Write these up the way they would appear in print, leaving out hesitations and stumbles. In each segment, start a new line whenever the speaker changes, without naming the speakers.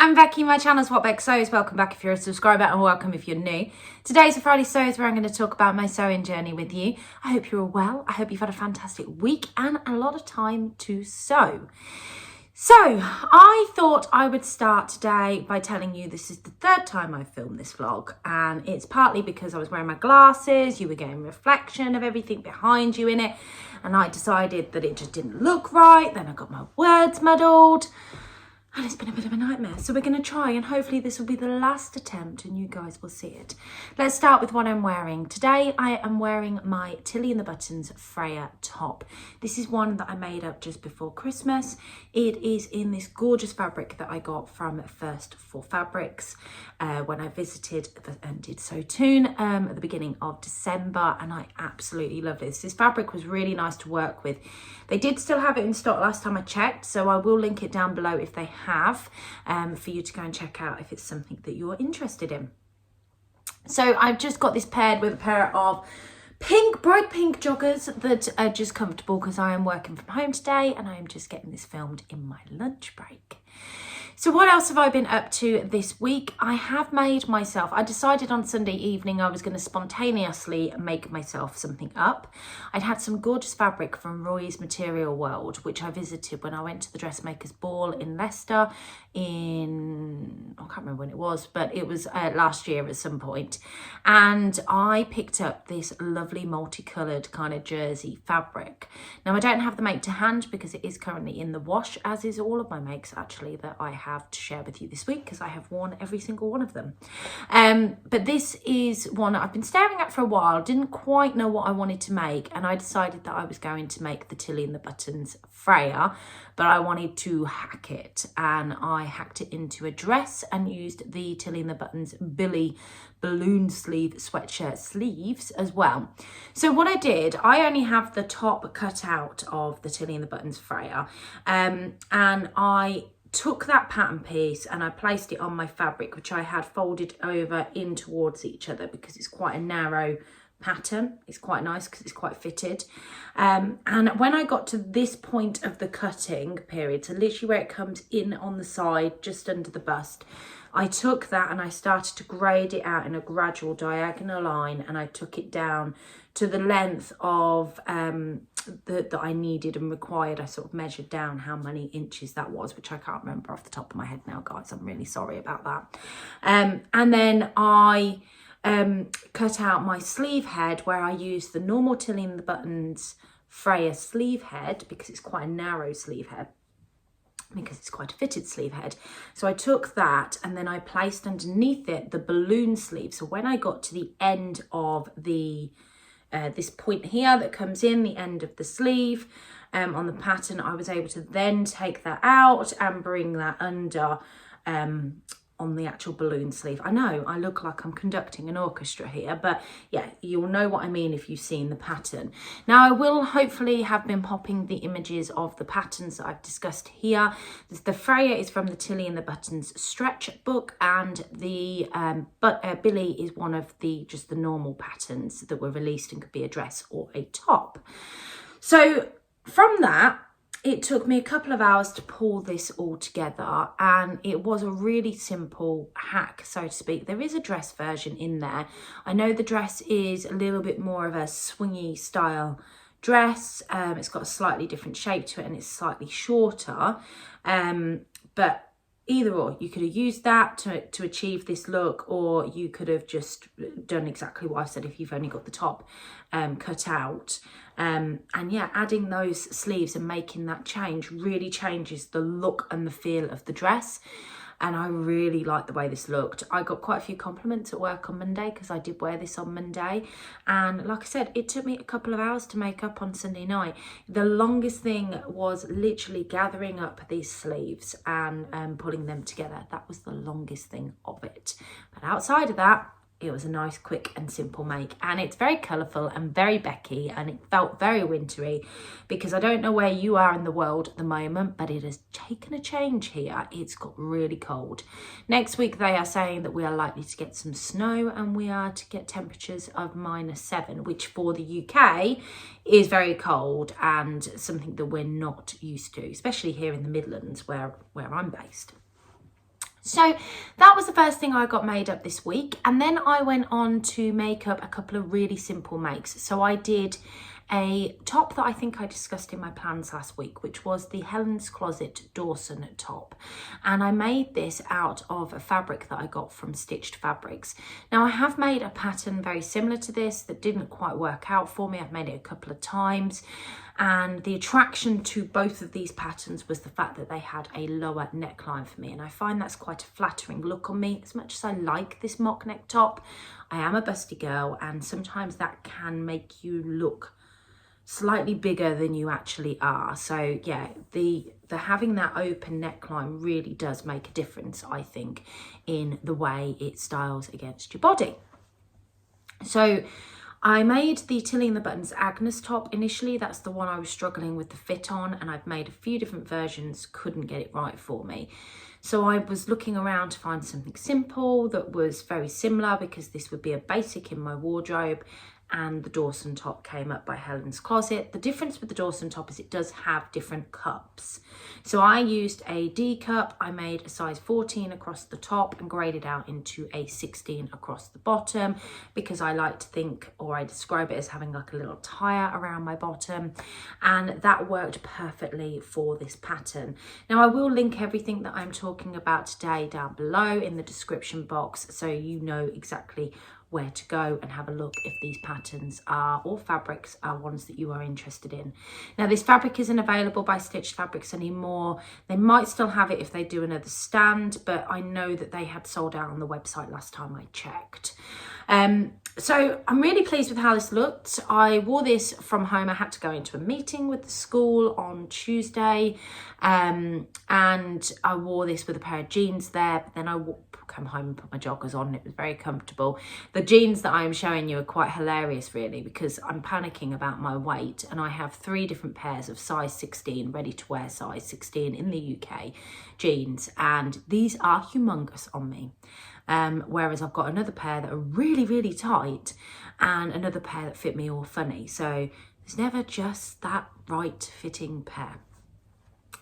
I'm Becky, my channel is What Beck Sews. Welcome back if you're a subscriber and welcome if you're new. Today's a Friday Sews where I'm going to talk about my sewing journey with you. I hope you're all well. I hope you've had a fantastic week and a lot of time to sew. So I thought I would start today by telling you this is the third time I've filmed this vlog, and it's partly because I was wearing my glasses, you were getting reflection of everything behind you in it, and I decided that it just didn't look right. Then I got my words muddled. And it's been a bit of a nightmare. So we're going to try, and hopefully this will be the last attempt and you guys will see it. Let's start with what I'm wearing. Today I am wearing my Tilly and the Buttons Freya top. This is one that I made up just before Christmas. It is in this gorgeous fabric that I got from First for Fabrics when I visited and did Sew Toon at the beginning of December, and I absolutely love this. This fabric was really nice to work with. They did still have it in stock last time I checked, so I will link it down below if they have for you to go and check out if it's something that you're interested in. So I've just got this paired with a pair of bright pink joggers that are just comfortable because I am working from home today and I am just getting this filmed in my lunch break. So what else have I been up to this week? I decided on Sunday evening I was going to spontaneously make myself something up. I'd had some gorgeous fabric from Roy's Material World, which I visited when I went to the dressmakers ball in Leicester I can't remember when it was, but it was last year at some point. And I picked up this lovely multicoloured kind of jersey fabric. Now I don't have the make to hand because it is currently in the wash, as is all of my makes actually that I have to share with you this week because I have worn every single one of them. But this is one I've been staring at for a while, didn't quite know what I wanted to make, and I decided that I was going to make the Tilly and the Buttons Freya, but I wanted to hack it, and I hacked it into a dress and used the Tilly and the Buttons Billy balloon sleeve sweatshirt sleeves as well. So what I did, I only have the top cut out of the Tilly and the Buttons Freya, and I took that pattern piece and I placed it on my fabric, which I had folded over in towards each other because it's quite a narrow pattern. It's quite nice because it's quite fitted. And when I got to this point of the cutting period, so literally where it comes in on the side, just under the bust, I took that and I started to grade it out in a gradual diagonal line, and I took it down to the length of that I needed and required. I sort of measured down how many inches that was, which I can't remember off the top of my head now, guys. I'm really sorry about that. And then I cut out my sleeve head where I used the normal Tilly and the Buttons Freya sleeve head because it's quite a narrow sleeve head, because it's quite a fitted sleeve head. So I took that and then I placed underneath it the balloon sleeve. So when I got to the end of the this point here that comes in the end of the sleeve on the pattern, I was able to then take that out and bring that under on the actual balloon sleeve. I know I look like I'm conducting an orchestra here, but yeah, you'll know what I mean if you've seen the pattern. Now I will hopefully have been popping the images of the patterns that I've discussed here. The Freya is from the Tilly and the Buttons stretch book, and the Billy is one of the normal patterns that were released and could be a dress or a top. So from that, it took me a couple of hours to pull this all together, and it was a really simple hack, so to speak. There is a dress version in there. I know the dress is a little bit more of a swingy style dress. It's got a slightly different shape to it and it's slightly shorter, but either or, you could have used that to achieve this look, or you could have just done exactly what I've said if you've only got the top cut out. And yeah, adding those sleeves and making that change really changes the look and the feel of the dress. And I really like the way this looked. I got quite a few compliments at work on Monday because I did wear this on Monday. And like I said, it took me a couple of hours to make up on Sunday night. The longest thing was literally gathering up these sleeves and pulling them together. That was the longest thing of it. But outside of that, it was a nice, quick and simple make, and it's very colourful and very Becky, and it felt very wintry because I don't know where you are in the world at the moment, but it has taken a change here. It's got really cold. Next week they are saying that we are likely to get some snow, and we are to get temperatures of -7, which for the UK is very cold and something that we're not used to, especially here in the Midlands where I'm based. So that was the first thing I got made up this week. And then I went on to make up a couple of really simple makes. So I did a top that I think I discussed in my plans last week, which was the Helen's Closet Dawson top. And I made this out of a fabric that I got from Stitched Fabrics. Now I have made a pattern very similar to this that didn't quite work out for me. I've made it a couple of times. And the attraction to both of these patterns was the fact that they had a lower neckline for me. And I find that's quite a flattering look on me. As much as I like this mock neck top, I am a busty girl, and sometimes that can make you look slightly bigger than you actually are. So yeah, the having that open neckline really does make a difference, I think, in the way it styles against your body. So I made the Tilly and the Buttons Agnes top initially. That's the one I was struggling with the fit on, and I've made a few different versions, couldn't get it right for me. So I was looking around to find something simple that was very similar, because this would be a basic in my wardrobe, and the Dawson top came up by Helen's Closet. The difference with the Dawson top is it does have different cups. So I used a D cup. I made a size 14 across the top and graded out into a 16 across the bottom, because I like to think, or I describe it as having like a little tire around my bottom, and that worked perfectly for this pattern. Now I will link everything that I'm talking about today down below in the description box, so you know exactly where to go and have a look if these patterns are, or fabrics are, ones that you are interested in. Now this fabric isn't available by Stitched Fabrics anymore. They might still have it if they do another stand, but I know that they had sold out on the website last time I checked. So I'm really pleased with how this looked. I wore this from home. I had to go into a meeting with the school on Tuesday, and I wore this with a pair of jeans there, but then I come home and put my joggers on. It was very comfortable. The jeans that I am showing you are quite hilarious really, because I'm panicking about my weight, and I have 3 different pairs of size 16, ready to wear size 16 in the UK jeans, and these are humongous on me. Whereas I've got another pair that are really, really tight, and another pair that fit me all funny. So there's never just that right fitting pair.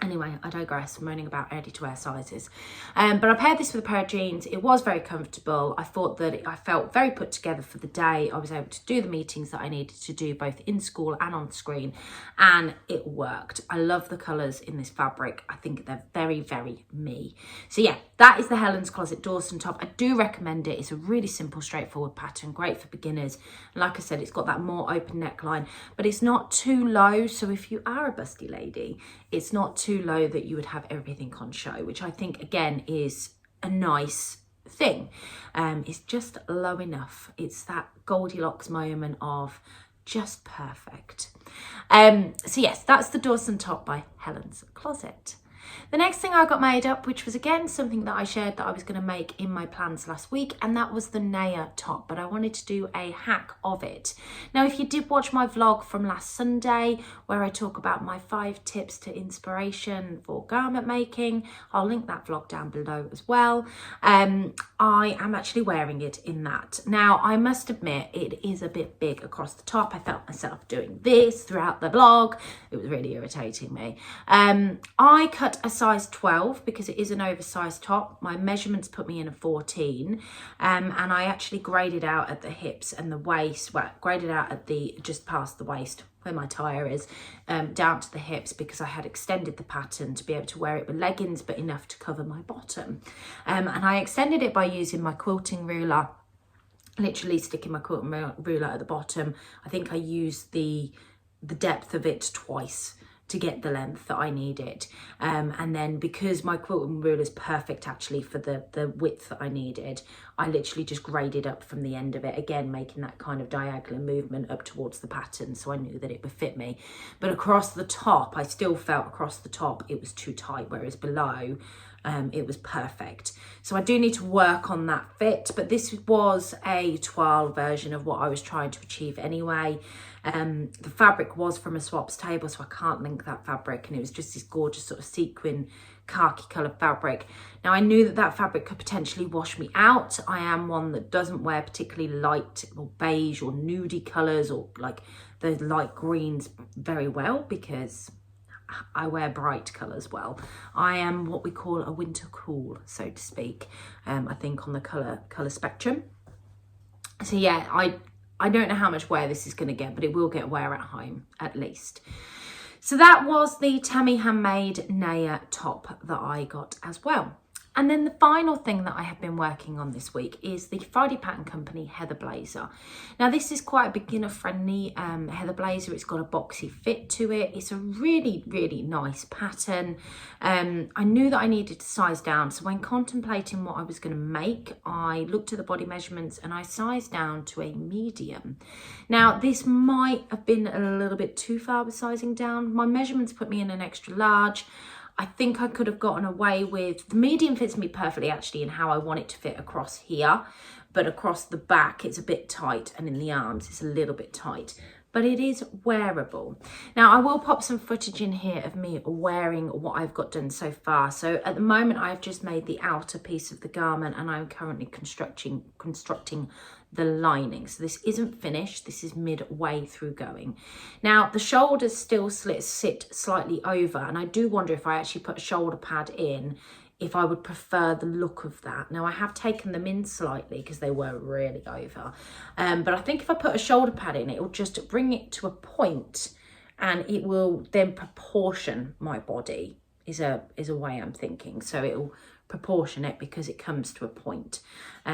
Anyway, I digress. I'm moaning about ready-to-wear sizes. But I paired this with a pair of jeans. It was very comfortable. I thought that I felt very put together for the day. I was able to do the meetings that I needed to do, both in school and on screen, and it worked. I love the colours in this fabric. I think they're very, very me. So yeah, that is the Helen's Closet Dawson top. I do recommend it. It's a really simple, straightforward pattern, great for beginners. Like I said, it's got that more open neckline, but it's not too low. So if you are a busty lady, it's not too low that you would have everything on show, which I think again is a nice thing. It's just low enough. It's that Goldilocks moment of just perfect. So yes, that's the Dawson top by Helen's Closet. The next thing I got made up, which was again something that I shared that I was going to make in my plans last week, and that was the Naya top, but I wanted to do a hack of it. Now, if you did watch my vlog from last Sunday, where I talk about my 5 tips to inspiration for garment making, I'll link that vlog down below as well. I am actually wearing it in that. Now, I must admit, it is a bit big across the top. I felt myself doing this throughout the vlog. It was really irritating me. I cut a size 12 because it is an oversized top. My measurements put me in a 14, and I actually graded out at the hips and the waist, well, graded out at the just past the waist where my tire is, down to the hips, because I had extended the pattern to be able to wear it with leggings, but enough to cover my bottom. And I extended it by using my quilting ruler, literally sticking my quilting ruler at the bottom. I think I used the depth of it twice to get the length that I needed. And then because my quilting ruler is perfect actually for the width that I needed, I literally just graded up from the end of it, again making that kind of diagonal movement up towards the pattern, so I knew that it would fit me. But across the top, I still felt across the top it was too tight, whereas below it was perfect. So I do need to work on that fit, but this was a toile version of what I was trying to achieve anyway. The fabric was from a swaps table, so I can't link that fabric, and it was just this gorgeous sort of sequin khaki colour fabric. Now I knew that that fabric could potentially wash me out. I am one that doesn't wear particularly light or beige or nudie colours or like the light greens very well, because I wear bright colours well. I am what we call a winter cool, so to speak, I think on the colour spectrum. So yeah, I don't know how much wear this is going to get, but it will get wear at home at least. So that was the Tammy handmade Naya top that I got as well. And then the final thing that I have been working on this week is the Friday Pattern Company Heather Blazer. Now this is quite a beginner friendly Heather Blazer. It's got a boxy fit to it. It's a really, really nice pattern. I knew that I needed to size down. So when contemplating what I was going to make, I looked at the body measurements and I sized down to a medium. Now this might have been a little bit too far with sizing down. My measurements put me in an extra large. I think I could have gotten away with, the medium fits me perfectly actually in how I want it to fit across here, but across the back it's a bit tight and in the arms it's a little bit tight, but it is wearable. Now I will pop some footage in here of me wearing what I've got done so far. So at the moment I've just made the outer piece of the garment and I'm currently constructing the lining. So this isn't finished, this is midway through going. Now the shoulders still sit slightly over, and I do wonder if I actually put a shoulder pad in, if I would prefer the look of that. Now I have taken them in slightly because they were really over, but I think if I put a shoulder pad in, it will just bring it to a point and it will then proportion my body is a way I'm thinking. So it'll proportion it because it comes to a point.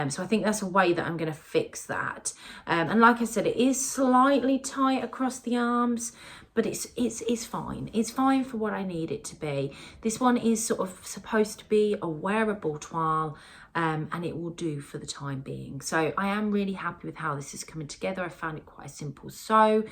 So I think that's a way that I'm going to fix that. And like I said, it is slightly tight across the arms, but it's fine. It's fine for what I need it to be. This one is sort of supposed to be a wearable toile, and it will do for the time being. So I am really happy with how this is coming together. I found it quite a simple sew.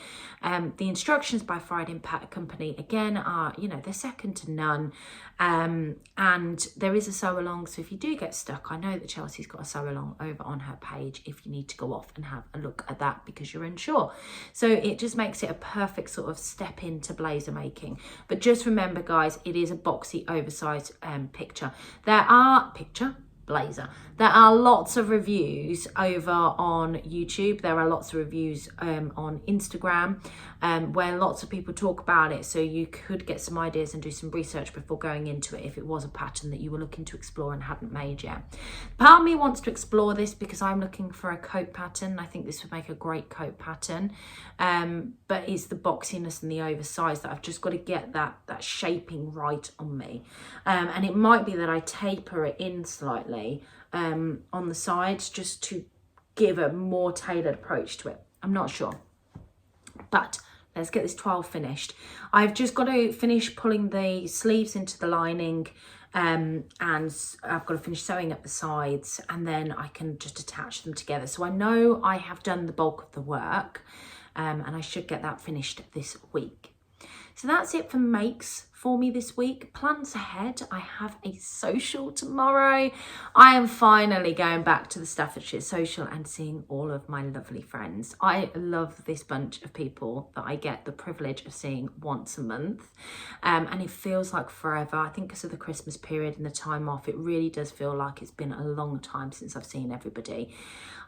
The instructions by Friday Pattern Company, again, are, you know, they're second to none. And there is a sew along, so if you do get stuck, I know that Chelsea's got a sew along over on her page if you need to go off and have a look at that because you're unsure. So it just makes it a perfect sort of step into blazer making. But just remember, guys, it is a boxy, oversized blazer. There are lots of reviews over on YouTube. There are lots of reviews on Instagram where lots of people talk about it. So you could get some ideas and do some research before going into it if it was a pattern that you were looking to explore and hadn't made yet. Part of me wants to explore this because I'm looking for a coat pattern. I think this would make a great coat pattern. But it's the boxiness and the oversize that I've just got to get that shaping right on me. And it might be that I taper it in slightly on the sides just to give a more tailored approach to it. I'm not sure, but let's get this toile finished. I've just got to finish pulling the sleeves into the lining, and I've got to finish sewing up the sides, and then I can just attach them together. So I know I have done the bulk of the work, and I should get that finished this week. So that's it for makes for me this week. Plans ahead, I have a social tomorrow. I am finally going back to the Staffordshire social and seeing all of my lovely friends. I love this bunch of people that I get the privilege of seeing once a month, and it feels like forever. I think because of the Christmas period and the time off, it really does feel like it's been a long time since I've seen everybody.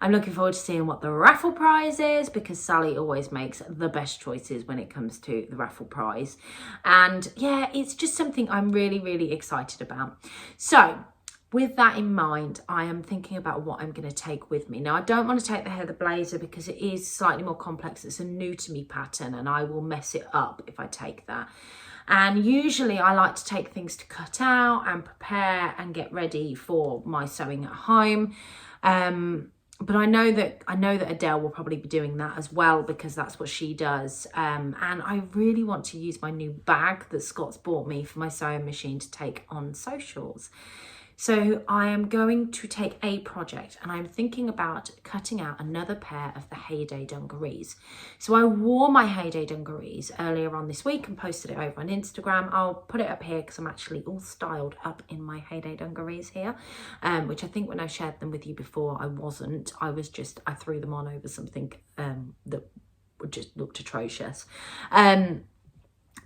I'm looking forward to seeing what the raffle prize is because Sally always makes the best choices when it comes to the raffle prize. And yeah, it's just something I'm really, really excited about. So with that in mind, I am thinking about what I'm going to take with me. Now, I don't want to take the Heather Blazer because it is slightly more complex. It's a new to me pattern and I will mess it up if I take that. And usually I like to take things to cut out and prepare and get ready for my sewing at home. But I know that Adele will probably be doing that as well because that's what she does. And I really want to use my new bag that Scott's bought me for my sewing machine to take on socials. So I am going to take a project and I'm thinking about cutting out another pair of the Heyday Dungarees. So I wore my Heyday Dungarees earlier on this week and posted it over on Instagram. I'll put it up here because I'm actually all styled up in my Heyday Dungarees here, which I think when I shared them with you before, I wasn't. I threw them on over something that just looked atrocious.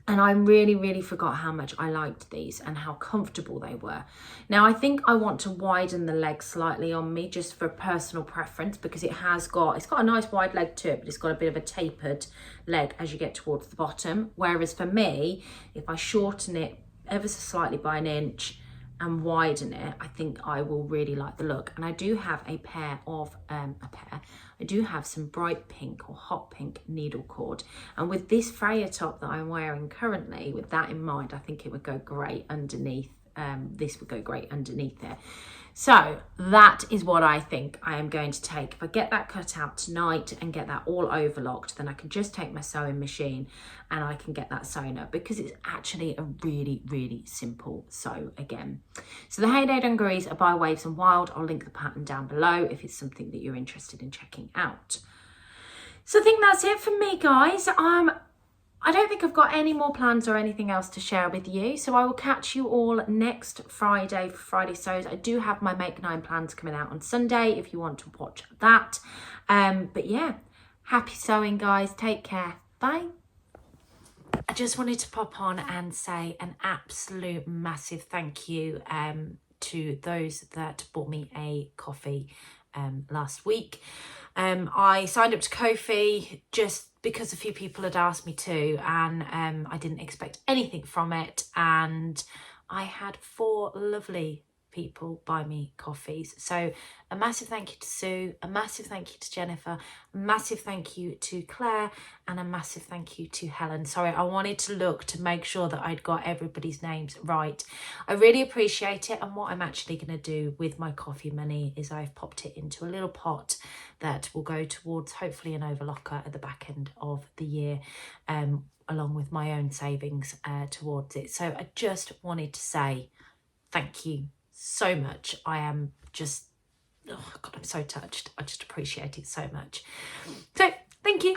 And I really, really forgot how much I liked these and how comfortable they were. Now, I think I want to widen the leg slightly on me just for personal preference, because it's got a nice wide leg to it, but it's got a bit of a tapered leg as you get towards the bottom. Whereas for me, if I shorten it ever so slightly by an inch and widen it, I think I will really like the look. And I do have I do have some bright pink or hot pink needle cord, and with this Freya top that I'm wearing currently, with that in mind, I think it would go great underneath. This would go great underneath it. So that is what I think I am going to take. If I get that cut out tonight and get that all overlocked, then I can just take my sewing machine and I can get that sewn up, because it's actually a really, really simple sew again. So the Heyday Dungarees are by Waves and Wild. I'll link the pattern down below if it's something that you're interested in checking out. So I think that's it for me, guys. I don't think I've got any more plans or anything else to share with you. So I will catch you all next Friday for Friday Sews. I do have my Make 9 plans coming out on Sunday if you want to watch that. But yeah, happy sewing, guys. Take care. Bye. I just wanted to pop on and say an absolute massive thank you to those that bought me a coffee last week. I signed up to Kofi just because a few people had asked me to, and I didn't expect anything from it, and I had 4 lovely people buy me coffees. So a massive thank you to Sue, a massive thank you to Jennifer, a massive thank you to Claire, and a massive thank you to Helen. Sorry, I wanted to look to make sure that I'd got everybody's names right. I really appreciate it, and what I'm actually going to do with my coffee money is I've popped it into a little pot that will go towards hopefully an overlocker at the back end of the year, along with my own savings towards it. So I just wanted to say thank you so much. I am just, oh God, I'm so touched. I just appreciate it so much. So thank you.